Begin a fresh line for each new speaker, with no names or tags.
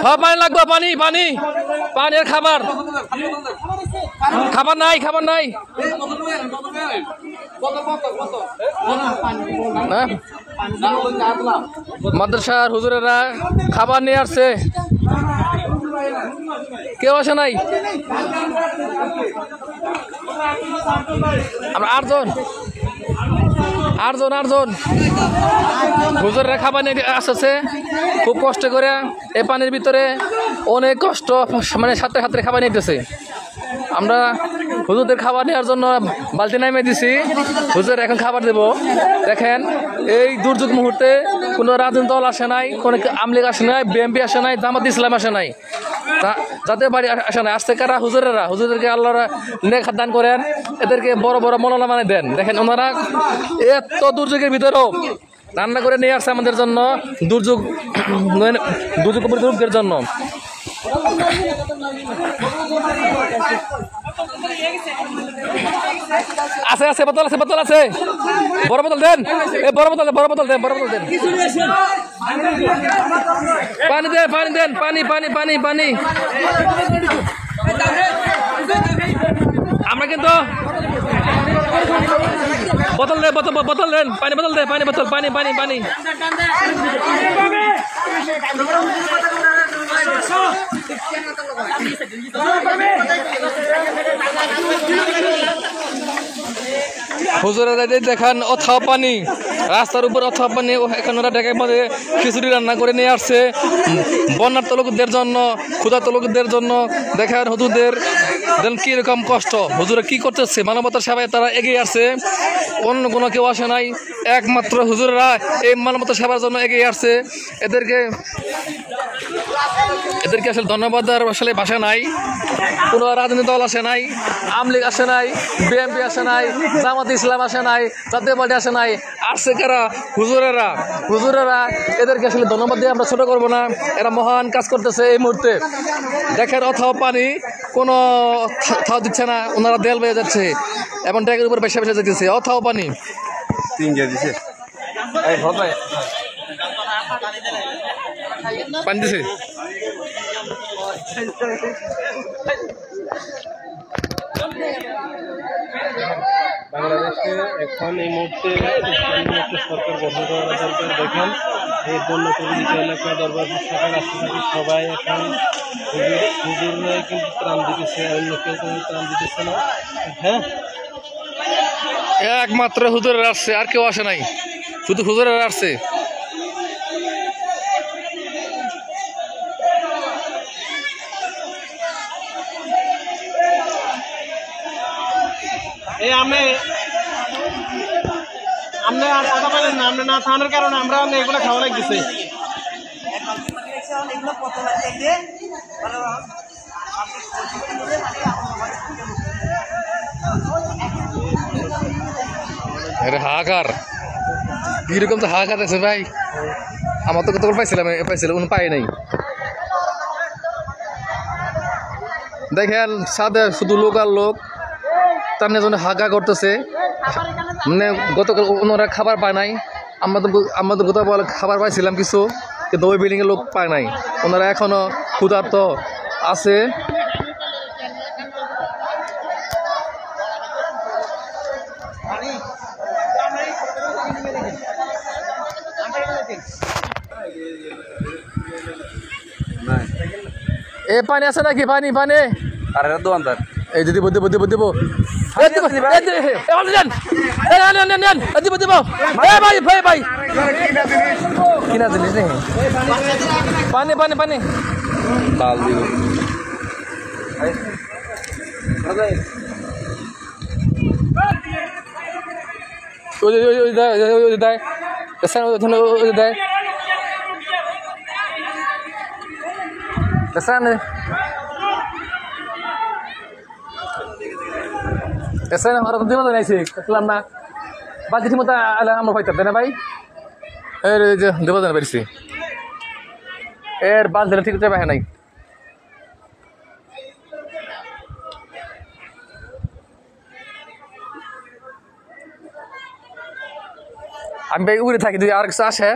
হ্যাঁ পানি লাগবে, পানি পানি পানির খাবার খাবার নাই, খাবার নাই। মাদ্রাসার হুজুরেরা খাবার নিয়ে আসছে, কেউ আসে নাই। আমরা আটজন হুজুরেরা খাবার নিয়ে আসছে খুব কষ্ট করে। এই পানির ভিতরে অনেক কষ্ট, মানে সাথে সাথে খাবার নিতেছে। আমরা হুজুরদের খাবার নেওয়ার জন্য বালতি নামে দিছি, হুজুর এখন খাবার দেব। দেখেন এই দুর্যোগ মুহূর্তে কোনো রাজনৈতিক দল আসে নাই, কোনো আমলিগ আসে নাই, বিএনপি আসে নাই, জামাত ইসলাম আসে নাই, যাদের বাড়ি আসে নাই। আসছে কারা? হুজুরদেরকে আল্লাহরা নেক হাত দান করেন, এদেরকে বড় বড় মৌলানা মানে দেন। দেখেন ওনারা এত দুর্যোগের ভিতরেও রান্না করে নিয়ে আসছে আমাদের জন্য, দুর্যোগ দুর্যোগের জন্য। আছে আছে বোতল আছে, বোতল আছে, বড় বোতল দেন, বড় বোতল দেন, বড় বোতল দেন, পানি দেন, পানি দেন, পানি পানি পানি পানি। আমরা কিন্তু বোতল দেন, বোতল দেন, পানি বোতল দেন, পানি বোতল, পানি পানি পানি। হুজুরেরা দেখান অথাও পানি, রাস্তার উপর অথাও পানি। এখন ওরা ঢাকার মধ্যে খিচুড়ি রান্না করে নিয়ে আসছে বন্যার্ত লোকদের জন্য, ক্ষুধার্ত লোকদের জন্য। দেখেন হুজুরদের কি রকম কষ্ট, হুজুরা কি করতেছে, মানবতার সেবায় তারা এগিয়ে আসছে। অন্য কোনো কেউ আসে নাই, একমাত্র হুজুরেরা এই মানবতার সেবার জন্য এগিয়ে আসছে। এদেরকে আসলে ধন্যবাদ দেওয়ার আসলে ভাষা নাই। কোনো রাজনৈতিক দল আসে নাই, আওয়ামী লীগ আসে নাই, বিএনপি আসে নাই, জামাত ইসলাম আসে নাই, জাতীয় পার্টি আসে নাই। আসছে কারা? হুজুরেরা। এদেরকে আসলে ধন্যবাদ দিয়ে আমরা ছোট করবো না, এরা মহান কাজ করতেছে এই মুহূর্তে। দেখেন অথাও পানি, কোনো থাও দিচ্ছে না, ওনারা দেয়াল বেয়ে যাচ্ছে এবং ড্যাগের উপর বেসা যেতেছে। অথাও পানি পানি দিছে।
বাংলাদেশে এখন এই মুহূর্তে সরকার গঠন করা দরকার। দেখেন এই বন্য প্রভাবিত এলাকায় দরবার সরকার রাষ্ট্রপতি সবাই এখন হুজুররাই কিন্তু ত্রাণ দিতেছে, অন্য কেউ কোনো ত্রাণ দিতেছে না। হ্যাঁ,
একমাত্র হুজুরেরা আসছে, আর কেউ আসে নাই, শুধু হুজুরেরা আসছে।
এই আপনি আর কথা বলেন না, আপনি না থাকার কারণে আমরা এগুলো খাওয়া লাগতেছে।
হাহাকার কিরকম তো হাহাকার আছে ভাই। আমার তো কত পাইছিলাম পাই নাই। দেখেন সাদে শুধু লোক আর লোক, তার জন্য হাগা করতেছে। মানে গতকাল ওনারা খাবার পায় নাই, আমরা তো গতকাল খাবার পাইছিলাম কিছু, কিন্তু ওই বিল্ডিংয়ে লোক পায় নাই। ওনারা এখনো ক্ষুধার্ত আছে। এ পানি আছে নাকি? পানি পানি
আরে দোকানদার
এই যে দিব দিব দিব দিব ভাই ভাই কিনা জিনিস নেই। পানি পানি পানি
ডাল দিব
দেয় না বাকি ঠিক মতো আমরা পাইতাম না ভাই। এর যে দেবো জানা পারছি এর বাস দিলে ঠিক পাই নাই। আমি ভাই উড়ে থাকি, যদি আর কিছু আসে